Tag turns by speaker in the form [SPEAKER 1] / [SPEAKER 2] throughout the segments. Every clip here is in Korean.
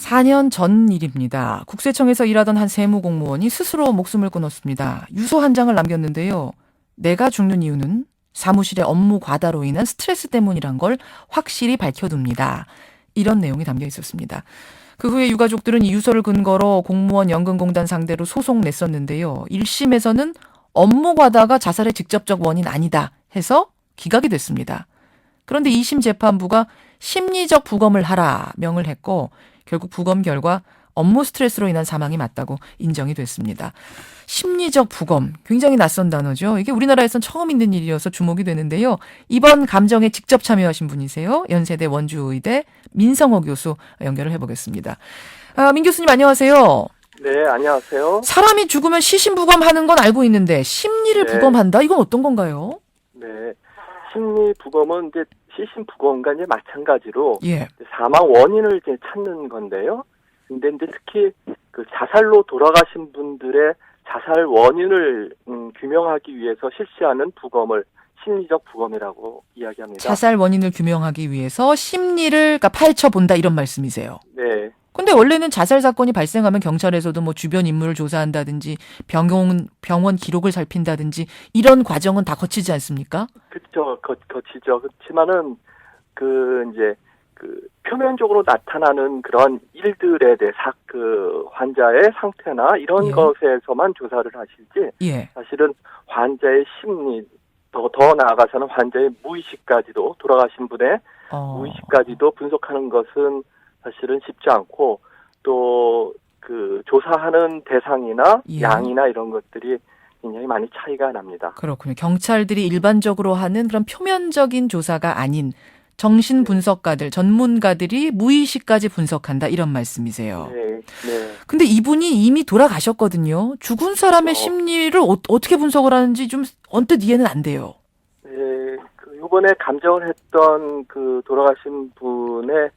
[SPEAKER 1] 4년 전 일입니다. 국세청에서 일하던 한 세무공무원이 스스로 목숨을 끊었습니다. 유서 한 장을 남겼는데요. 내가 죽는 이유는 사무실의 업무 과다로 인한 스트레스 때문이란 걸 확실히 밝혀둡니다. 이런 내용이 담겨 있었습니다. 그 후에 유가족들은 이 유서를 근거로 공무원 연금공단 상대로 소송 냈었는데요. 1심에서는 업무 과다가 자살의 직접적 원인 아니다 해서 기각이 됐습니다. 그런데 2심 재판부가 심리적 부검을 하라 명을 했고 결국 부검 결과 업무 스트레스로 인한 사망이 맞다고 인정이 됐습니다. 심리적 부검, 굉장히 낯선 단어죠. 이게 우리나라에선 처음 있는 일이어서 주목이 되는데요. 이번 감정에 직접 참여하신 분이세요. 연세대 원주의대 민성호 교수 연결을 해보겠습니다. 민 교수님 안녕하세요.
[SPEAKER 2] 네, 안녕하세요.
[SPEAKER 1] 사람이 죽으면 시신부검하는 건 알고 있는데 심리를
[SPEAKER 2] 네.
[SPEAKER 1] 부검한다? 이건 어떤 건가요?
[SPEAKER 2] 네, 심리 부검은 이제 시신 부검과 이제 마찬가지로
[SPEAKER 1] 예.
[SPEAKER 2] 사망 원인을 이제 찾는 건데요. 근데 이제 특히 그 자살로 돌아가신 분들의 자살 원인을 규명하기 위해서 실시하는 부검을 심리적 부검이라고 이야기합니다.
[SPEAKER 1] 자살 원인을 규명하기 위해서 심리를 파헤쳐 본다 이런 말씀이세요.
[SPEAKER 2] 네,
[SPEAKER 1] 근데 원래는 자살 사건이 발생하면 경찰에서도 뭐 주변 인물을 조사한다든지 병원 기록을 살핀다든지 이런 과정은 다 거치지 않습니까?
[SPEAKER 2] 그렇죠. 거치죠. 그렇지만은 이제 표면적으로 나타나는 그런 일들에 대해 그 환자의 상태나 이런
[SPEAKER 1] 예.
[SPEAKER 2] 것에서만 조사를 하시지,
[SPEAKER 1] 예.
[SPEAKER 2] 사실은 환자의 심리, 더 나아가서는 환자의 무의식까지도, 돌아가신 분의 무의식까지도 분석하는 것은 사실은 쉽지 않고, 또 그 조사하는 대상이나
[SPEAKER 1] 예.
[SPEAKER 2] 양이나 이런 것들이 굉장히 많이 차이가 납니다.
[SPEAKER 1] 그렇군요. 경찰들이 일반적으로 하는 그런 표면적인 조사가 아닌 정신 분석가들, 전문가들이 무의식까지 분석한다 이런 말씀이세요.
[SPEAKER 2] 네, 네.
[SPEAKER 1] 근데 이분이 이미 돌아가셨거든요. 죽은 사람의 심리를 어떻게 분석을 하는지 좀 언뜻 이해는 안 돼요.
[SPEAKER 2] 네, 이번에 감정을 했던 그 돌아가신 분의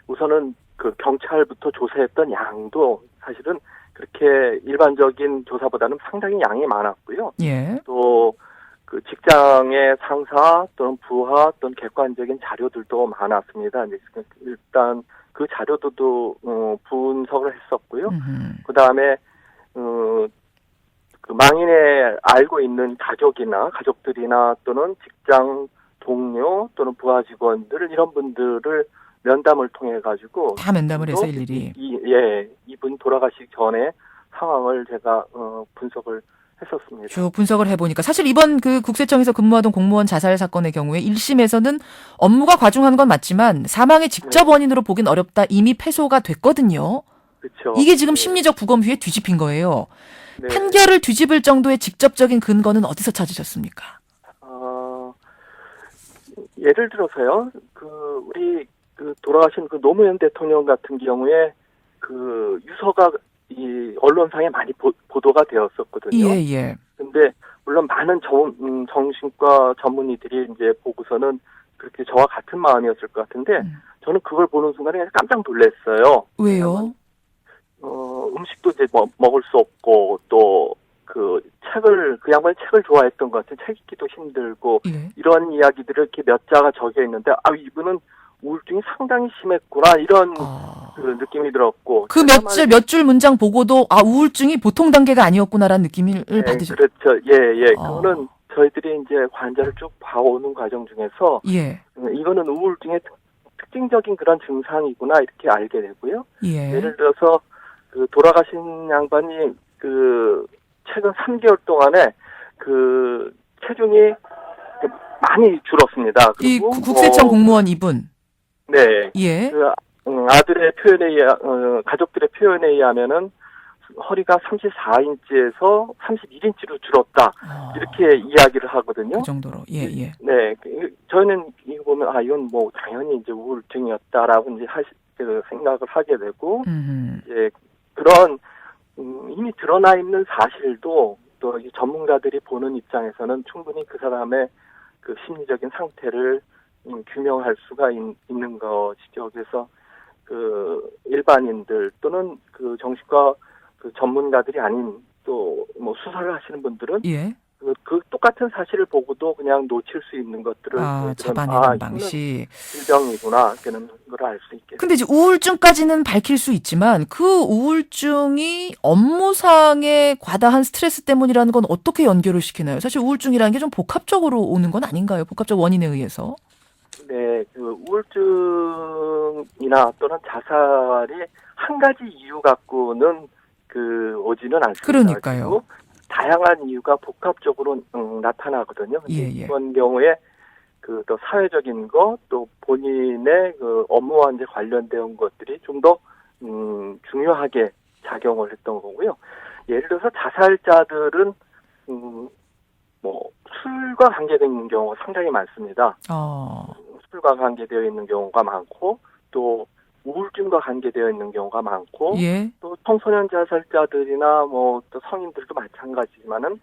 [SPEAKER 2] 우선은 그 경찰부터 조사했던 양도 사실은 그렇게 일반적인 조사보다는 상당히 양이 많았고요.
[SPEAKER 1] 예.
[SPEAKER 2] 또 그 직장의 상사 또는 부하 또는 객관적인 자료들도 많았습니다. 일단 그 자료도 분석을 했었고요. 그 다음에 그 망인의 알고 있는 가족들이나 또는 직장 동료 또는 부하 직원들 이런 분들을 면담을 통해 가지고
[SPEAKER 1] 다 면담을 해서 일일이.
[SPEAKER 2] 이분 돌아가시기 전에 상황을 제가 분석을 했었습니다.
[SPEAKER 1] 쭉 분석을 해보니까 사실 이번 그 국세청에서 근무하던 공무원 자살 사건의 경우에 1심에서는 업무가 과중한 건 맞지만 사망의 직접 원인으로 보긴 어렵다 이미 패소가 됐거든요.
[SPEAKER 2] 그렇죠.
[SPEAKER 1] 이게 지금 심리적 부검 후에 뒤집힌 거예요.
[SPEAKER 2] 네.
[SPEAKER 1] 판결을 뒤집을 정도의 직접적인 근거는 어디서 찾으셨습니까?
[SPEAKER 2] 예를 들어서요. 우리 돌아가신 노무현 대통령 같은 경우에 유서가 이 언론상에 많이 보도가 되었었거든요.
[SPEAKER 1] 예.
[SPEAKER 2] 근데 물론 많은 정신과 전문의들이 이제 보고서는 그렇게 저와 같은 마음이었을 것 같은데 저는 그걸 보는 순간에 깜짝 놀랐어요.
[SPEAKER 1] 왜요?
[SPEAKER 2] 음식도 이제 먹을 수 없고 또 그 양반이 책을 좋아했던 것 같은 책 읽기도 힘들고
[SPEAKER 1] 예.
[SPEAKER 2] 이런 이야기들을 이렇게 몇 자가 적혀 있는데 이분은 우울증이 상당히 심했구나 이런 그 느낌이 들었고
[SPEAKER 1] 그 몇 줄 문장 보고도 우울증이 보통 단계가 아니었구나라는 느낌을 받으셨죠.
[SPEAKER 2] 그렇죠. 예. 그거는 저희들이 이제 환자를 쭉 봐오는 과정 중에서 이거는 우울증의 특징적인 그런 증상이구나 이렇게 알게 되고요. 예를 들어서 그 돌아가신 양반이 최근 3개월 동안에 그 체중이 많이 줄었습니다. 그리고
[SPEAKER 1] 이 국세청 공무원 이분.
[SPEAKER 2] 네.
[SPEAKER 1] 예.
[SPEAKER 2] 아들의 가족들의 표현에 의하면은 허리가 34인치에서 31인치로 줄었다. 이렇게 이야기를 하거든요.
[SPEAKER 1] 그 정도로. 예.
[SPEAKER 2] 네. 저희는 이거 보면 이건 뭐 당연히 이제 우울증이었다라고 이제 생각을 하게 되고 이제 그런 이미 드러나 있는 사실도 또 전문가들이 보는 입장에서는 충분히 그 사람의 그 심리적인 상태를 규명할 수가 있는 것이죠. 그래서 그 일반인들 또는 그 정신과 그 전문가들이 아닌 또 뭐 수사를 하시는 분들은 그 똑같은 사실을 보고도 그냥 놓칠 수 있는 것들을
[SPEAKER 1] 잡아내는 방식.
[SPEAKER 2] 질병이구나 그런 걸 알 수 있겠죠.
[SPEAKER 1] 근데 이제 우울증까지는 밝힐 수 있지만 그 우울증이 업무상의 과다한 스트레스 때문이라는 건 어떻게 연결을 시키나요? 사실 우울증이라는 게 좀 복합적으로 오는 건 아닌가요? 복합적 원인에 의해서.
[SPEAKER 2] 네, 그 우울증이나 또는 자살이 한 가지 이유 갖고는 오지는 않습니다.
[SPEAKER 1] 그러니까요.
[SPEAKER 2] 다양한 이유가 복합적으로 나타나거든요.
[SPEAKER 1] 예.
[SPEAKER 2] 이번 경우에 또 사회적인 것, 또 본인의 업무와 이제 관련된 것들이 좀 더 중요하게 작용을 했던 거고요. 예를 들어서 자살자들은 술과 관계되어 있는 경우가 상당히 많습니다. 술과 관계되어 있는 경우가 많고 또 우울증과 관계되어 있는 경우가 많고
[SPEAKER 1] 예.
[SPEAKER 2] 또 청소년 자살자들이나 또 성인들도 마찬가지지만은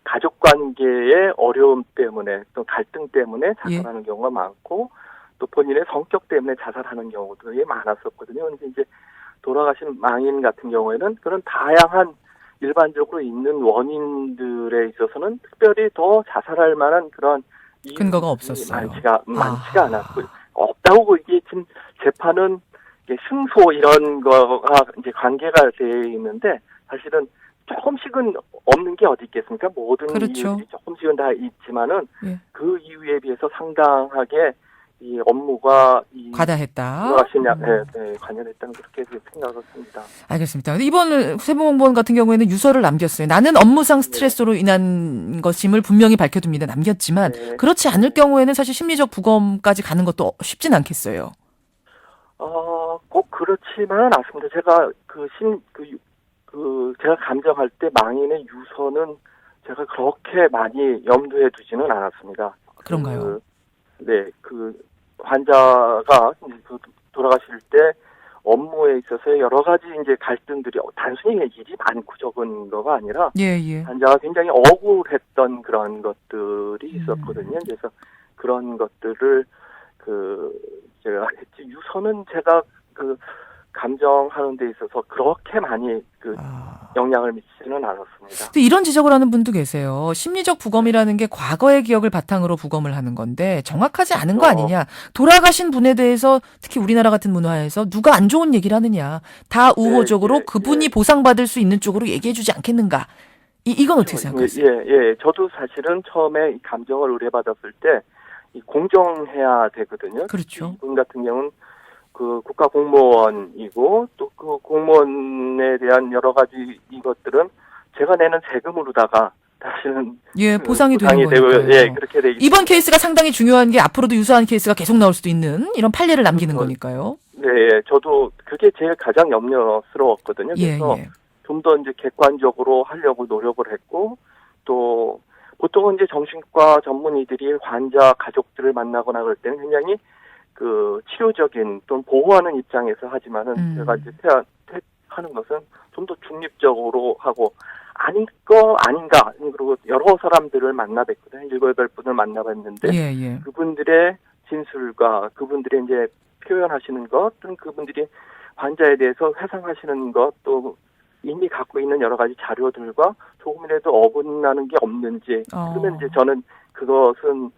[SPEAKER 2] 가족 관계의 어려움 때문에 또 갈등 때문에 자살하는 경우가 많고 또 본인의 성격 때문에 자살하는 경우들이 많았었거든요. 근데 이제 돌아가신 망인 같은 경우에는 그런 다양한 일반적으로 있는 원인들에 있어서는 특별히 더 자살할 만한 그런
[SPEAKER 1] 근거가 없었어요.
[SPEAKER 2] 많지가 않았고요. 없다고 이게 지금 재판은 승소 이런 거가 이제 관계가 되어 있는데 사실은 조금씩은 없는 게 어디 있겠습니까? 모든
[SPEAKER 1] 그렇죠.
[SPEAKER 2] 이유들이 조금씩은 다 있지만은 그 이유에 비해서 상당하게 이 업무가
[SPEAKER 1] 과다했다.
[SPEAKER 2] 관여했다는 그렇게 생각을 합니다.
[SPEAKER 1] 알겠습니다. 이번 세무공무원 같은 경우에는 유서를 남겼어요. 나는 업무상 스트레스로 인한 것임을 분명히 밝혀둡니다. 남겼지만 그렇지 않을 경우에는 사실 심리적 부검까지 가는 것도 쉽진 않겠어요.
[SPEAKER 2] 꼭 그렇지만은 않습니다. 제가 제가 감정할 때 망인의 유서는 제가 그렇게 많이 염두에 두지는 않았습니다.
[SPEAKER 1] 그런가요?
[SPEAKER 2] 환자가 돌아가실 때 업무에 있어서 여러 가지 이제 갈등들이 단순히 일이 많고 적은 거가 아니라 환자가 굉장히 억울했던 그런 것들이 있었거든요. 그래서 그런 것들을 제가 했지 유서는 제가 감정하는 데 있어서 그렇게 많이 영향을 미치지는 않았습니다.
[SPEAKER 1] 이런 지적을 하는 분도 계세요. 심리적 부검이라는 게 과거의 기억을 바탕으로 부검을 하는 건데 정확하지 않은 거 아니냐. 돌아가신 분에 대해서 특히 우리나라 같은 문화에서 누가 안 좋은 얘기를 하느냐. 다 우호적으로 그분이 보상받을 수 있는 쪽으로 얘기해 주지 않겠는가. 이건 어떻게 생각하세요?
[SPEAKER 2] 저도 사실은 처음에 이 감정을 의뢰받았을 때 공정해야 되거든요.
[SPEAKER 1] 그렇죠.
[SPEAKER 2] 이분 같은 경우는 국가 공무원이고 또 그 공무원에 대한 여러 가지 이것들은 제가 내는 세금으로다가 다시는
[SPEAKER 1] 보상이 되는 거니까요.
[SPEAKER 2] 그렇게 돼
[SPEAKER 1] 이번 케이스가 상당히 중요한 게 앞으로도 유사한 케이스가 계속 나올 수도 있는 이런 판례를 남기는 거니까요.
[SPEAKER 2] 네, 저도 그게 제일 가장 염려스러웠거든요. 그래서 좀 더 이제 객관적으로 하려고 노력을 했고 또 보통은 이제 정신과 전문의들이 환자 가족들을 만나거나 그럴 때는 굉장히 치료적인 또는 보호하는 입장에서 하지만은 제가 이제 하는 것은 좀 더 중립적으로 하고 아닌 거 아닌가 그리고 여러 사람들을 만나뵀거든요. 7-8분을 만나봤는데 그분들의 진술과 그분들의 이제 표현하시는 것 또는 그분들이 환자에 대해서 회상하시는 것 또 이미 갖고 있는 여러 가지 자료들과 조금이라도 어긋나는 게 없는지 그러면 이제 저는 그것은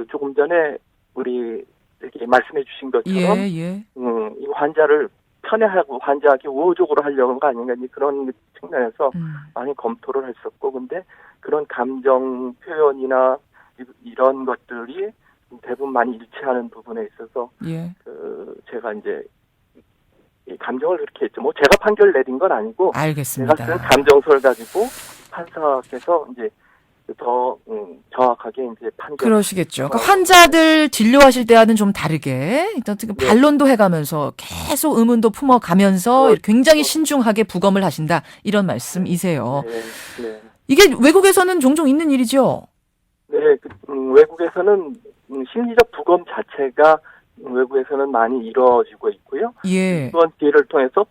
[SPEAKER 2] 조금 전에 우리 이렇게 말씀해 주신 것처럼 이 환자를 편애하고 환자에게 우호적으로 하려고 한 거 아닌가 그런 측면에서 많이 검토를 했었고 근데 그런 감정 표현이나 이런 것들이 대부분 많이 일치하는 부분에 있어서 제가 이제 감정을 그렇게 했죠. 제가 판결 내린 건 아니고
[SPEAKER 1] 알겠습니다.
[SPEAKER 2] 제가 쓴 감정서를 가지고 판사께서 이제 더 정확하게 이제 판결.
[SPEAKER 1] 그러시겠죠. 그러니까 환자들 진료하실 때와는 좀 다르게 일단 반론도 해가면서 계속 의문도 품어가면서 굉장히 신중하게 부검을 하신다 이런 말씀이세요. 이게 외국에서는 종종 있는 일이죠.
[SPEAKER 2] 네, 외국에서는 심리적 부검 자체가 외국에서는 많이 이루어지고 있고요. 이번 기회를 통해서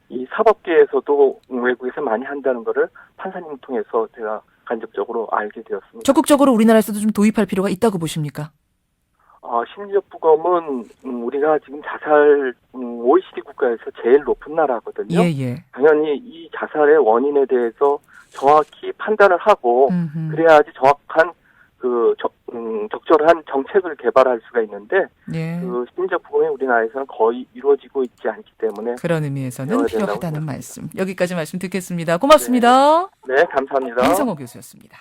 [SPEAKER 2] 이 사법계에서도 외국에서 많이 한다는 거를 판사님 통해서 제가 간접적으로 알게 되었습니다.
[SPEAKER 1] 적극적으로 우리나라에서도 좀 도입할 필요가 있다고 보십니까?
[SPEAKER 2] 심리적 부검은 우리가 지금 자살 OECD 국가에서 제일 높은 나라거든요. 당연히 이 자살의 원인에 대해서 정확히 판단을 하고 그래야지 정확한 적절한 정책을 개발할 수가 있는데
[SPEAKER 1] 예.
[SPEAKER 2] 심지어 보면 우리나라에서는 거의 이루어지고 있지 않기 때문에
[SPEAKER 1] 그런 의미에서는
[SPEAKER 2] 되어야
[SPEAKER 1] 필요하다는
[SPEAKER 2] 된다고 생각합니다.
[SPEAKER 1] 말씀. 여기까지 말씀 듣겠습니다. 고맙습니다.
[SPEAKER 2] 네, 감사합니다.
[SPEAKER 1] 이성호 교수였습니다.